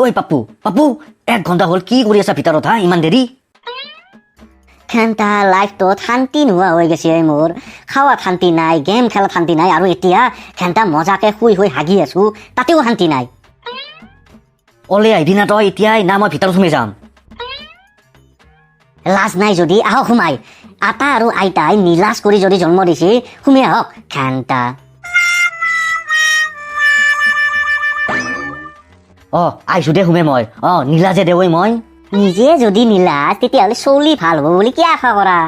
ঐ পাপু পাপু 1 ঘণ্টা হল কি কৰি আছা ভিতৰত হা ইমান দেৰি খেন্তা লাইফটোত শান্তি নোহোৱা হৈ গৈছে মোৰ খাওয়াত শান্তি নাই গেম খেলাত শান্তি নাই আৰু এতিয়া খেন্তা মজাকে শুই শুই হাগি আছো তাতেও শান্তি নাই অলে আহিবি না তই এতিয়াই না মই ভিতৰত সোমাই যাম লাজ নাই যদি আহক সোমাই আটা আৰু আইতাই নিলাজ কৰি যদি জন্ম দিছে সোমাই আহক খেন্তা আহিছো দে সোমে মই নীলাজে দে ঐ মই নিজে যদি নিলাজ তেতিয়াহ'লে চলি ভাল হ'ব বুলি কি আশা কৰা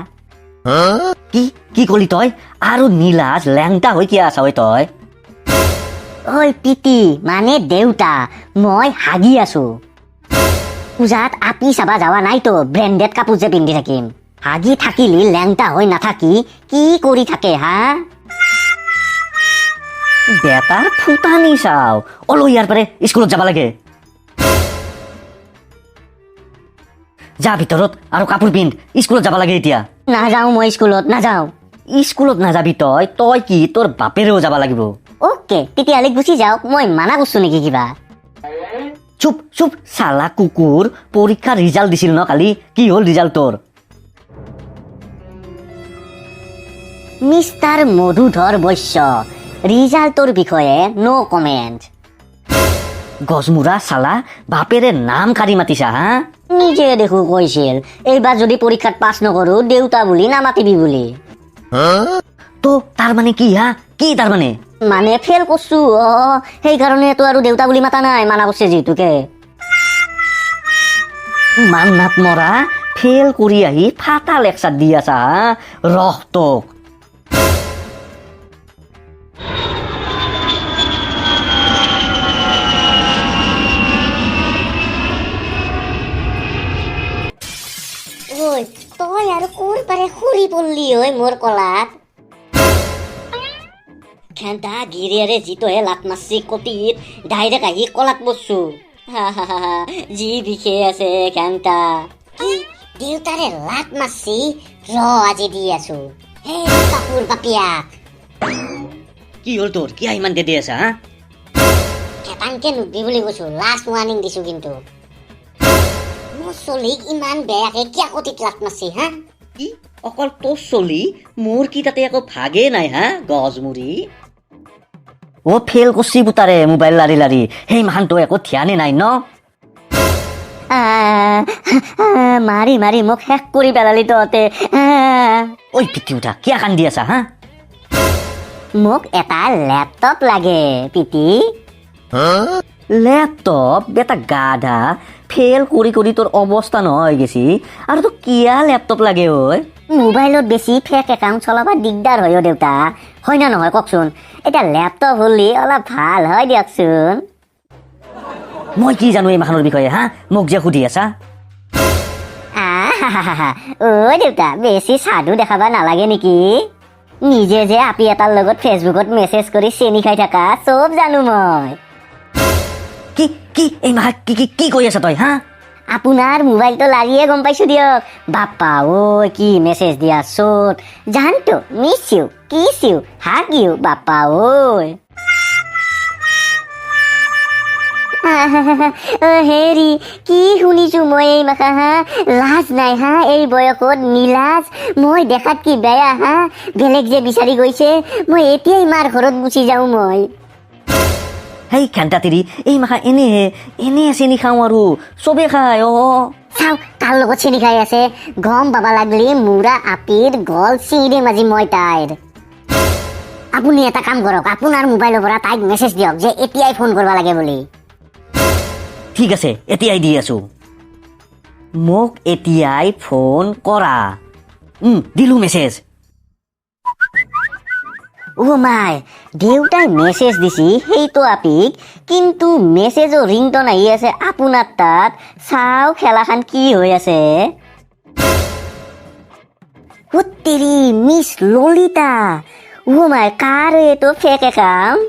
কি কলি তই আৰু নীলাজ লেংটা হৈ কি আছা ঐ তই ঐ পিতি মানে দেউতা মই হাগি আছো পূজাত আপি চাবা যাৱা নাইতো ব্ৰেণ্ডেড কাপোৰ যে পিন্ধি থাকিম হাগি থাকিলি লেংটা হৈ নাথাকি কি কৰি থাকে হা বেটাৰ ফুটানি চাও অলো ইয়াৰ পাৰে স্কুলত যাব লাগে যা ভিতৰত আৰু কাপোৰ পিন্ধ স্কুলত যাব লাগে এতিয়া নাযাওঁ মই স্কুলত নাযাওঁ স্কুলত নাযাবি তই কি তোৰ বাপেৰেও যাব লাগিব অ'কে তেতিয়াহ'লে গুচি যাওক মই মানা কৰিছো নেকি কিবা চুপ চুপ চালা কুকুৰ পৰীক্ষাৰ ৰিজাল্ট দিছিল ন কালি কি হ'ল ৰিজাল্ট তোৰ মিষ্টাৰ মধুধৰ বৈশ্য ৰিজাল্টৰ বিষয়ে নো কমেণ্ট গজমুৰা চালা বাপেৰে নাম কাঢ়ি মাতিছা হা নিজে দেখো কৈছিল এইবাৰ যদি পৰীক্ষাত পাছ নকৰো দেউতা বুলি নামাতিবি বুলি তো তাৰ মানে কি হা কি তাৰ মানে ফেল কৰছো সেইকাৰণেতো আৰু দেউতা বুলি মাতা নাই মানা কৰিছে যিহেতুকে মান্নাত মৰা ফেল কৰি আহি ফাটা লেকচাৰ দি আছা ৰহ তোক তই আৰু কোৰ পাৰে খুলি পল্লি ঐ মোৰ কলাত খেন্তা গিৰিয়াৰে যিটোহে লাট মাৰছি কটিত ডাইৰেক্ট আহি কলাত বসছো যি বিষে আছে খেন্তা কি দেউতাৰে লাট মাৰছি আজি দি আছো হে কাপোৰ বাপিয়াক কি হ'ল তোৰ কিয় ইমান দেৰি আছা হা খেতানকে নুকবি বুলি কৈছো লাষ্ট ৱাৰ্নিং দিছো কিন্তু মোৰ চলিক ইমান বেয়াকে কিয় কটিত লাট মাৰছি হা কি অকল তোৰ চলি মোৰ কি তাতে একো ভাগে নাই হা গজমুৰি ফেল কৰছি পুতাৰে মোবাইল লাৰি লাৰি সেই মানটো একো ধ্যানে নাই ন মাৰি মাৰি মোক শেষ কৰি পেলালি তহঁতে ঐ পিতি উঠা কিয় কান্দি আছা হা মোক এটা লেপটপ লাগে পিতি লেপটপ বেটা গাধা ফেল কৰি কৰি তোৰ অৱস্থা নহয় হৈ গেছি আৰু তোক কিয়া লেপটপ লাগে ঐ মোবাইলত বেছি ফেক একাউণ্ট চলাব দিগদাৰ হয় দেউতা হয় না নহয় কওকচোন এতিয়া লেপটপ হ'লে অলপ ভাল হয় দিয়কচোন মই কি জানো এই মাখনৰ বিষয়ে হা মোক যে সুধি আছা দেউতা বেছি সাধু দেখাব নালাগে নেকি নিজে যে আপি এটাৰ লগত ফেচবুকত মেছেজ কৰি চেনি খাই থাকা চব জানো মই কি কি এই মাহ কি কৈ আছা তই হা আপোনাৰ মোবাইলটো লাৰিয়ে গম পাইছো দিয়ক বাপ্পা কি মেছেজ দিয়া চোত জানতো মিছ ইউ কিছ ইউ হাগ ইউ বাপ্পা হেৰি কি শুনিছো মই এই মাখা হা লাজ নাই হা এই বয়সত নীলাজ মই দেখাত কি বেয়া হা বেলেগ যে বিচাৰি গৈছে মই এতিয়াই মাৰ ঘৰত গুচি যাওঁ মই সেই খেন্তা তিৰি এই মাখা এনে চেনি খাওঁ আৰু চবে খাই চাও তাৰ লগত চেনি খাই আছে গম পাবা লাগলি মুৰা আপিৰ গল চিৰি মাজি মই তাইৰ আপুনি এটা কাম কৰক আপোনাৰ মোবাইলৰ পৰা তাইক মেছেজ দিয়ক যে এতিয়াই ফোন কৰিব লাগে বুলি ঠিক আছে এতিয়াই দি আছো মোক এতিয়াই ফোন কৰা দিলো মেছেজ মাই দেউতাই মেছেজ দিছি সেইটো আপিক কিন্তু মেছেজৰ ৰিংটন আহি আছে আপোনাৰ তাত চাও খেলাখান কি হৈ আছে তেৰি মিছ ললিতা মাই কাৰ এইটো ফেক একাউণ্ট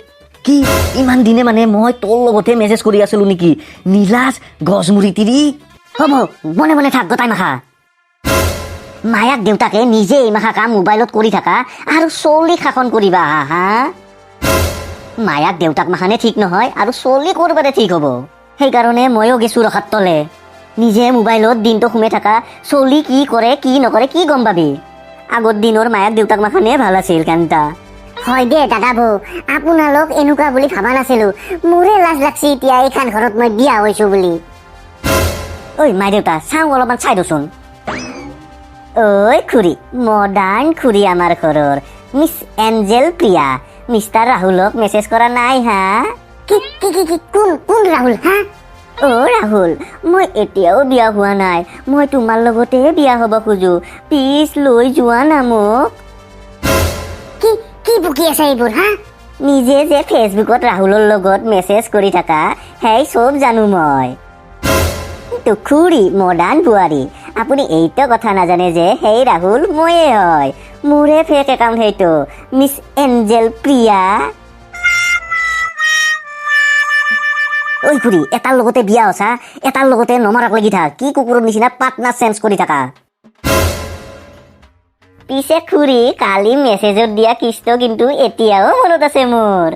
কি ইমান দিনে মানে মই তোৰ লগতে মেছেজ কৰি আছিলো নেকি নীলাজ গজমুৰি তিৰি হ'ব মনে মনে থাক গোটাই মাখা মায়াক দেউতাকে নিজে এই মাখা কাম মোবাইলত কৰি থাকা আৰু চলি শাসন কৰিবা হা মায়াক দেউতাক মাখানে ঠিক নহয় আৰু চলি কৰবাৰে ঠিক হ'ব সেইকাৰণে ময়ো গেছো ৰখাত তলে নিজে মোবাইলত দিনটো সোমাই থকা চলি কি কৰে কি নকৰে কি গম পাবি আগৰ দিনৰ মায়াক দেউতাক মাখানে ভাল আছিল কেনটা হয় দে দাদা বৌ আপোনালোক এনেকুৱা বুলি ভাবা নাছিলো মোৰে লাজ লাগছি এতিয়া এইখন ঘৰত মই বিয়া হৈছো বুলি ঐ মাই দেউতা চাওঁ অলপমান চাই দেচোন ঐ খুৰী মডাৰ্ণ খুৰী আমাৰ ঘৰৰ মিছ এঞ্জেল প্ৰিয়া মিষ্টাৰ ৰাহুলক মেছেজ কৰা নাই হা কি কি কি কি কোন কোন ৰাহুল হা অ' ৰাহুল মই এতিয়াও বিয়া হোৱা নাই মই তোমাৰ লগতে বিয়া হ'ব খোজো প্লিজ লৈ যোৱা না মোক কি কি বকি আছে এইবোৰ হা নিজে যে ফেচবুকত ৰাহুলৰ লগত মেছেজ কৰি থাকা সেই চব জানো মই কিন্তু খুৰী মডাৰ্ণ বোৱাৰী আপুনি এইটো কথা নাজানে যে সেই ৰাহুল ময়ে হয় মোৰে ফেক একাউণ্ট সেইটো মিছ এঞ্জেল প্ৰিয়া ঐ খুৰী এটাৰ লগতে বিয়া হৈছা এটাৰ লগতে নমৰাক লাগি থাক কি কুকুৰৰ নিচিনা পাৰ্টনাৰ চেঞ্জ কৰি থাকা পিছে খুৰী কালি মেছেজত দিয়া কিষ্ট কিন্তু এতিয়াও মনত আছে মোৰ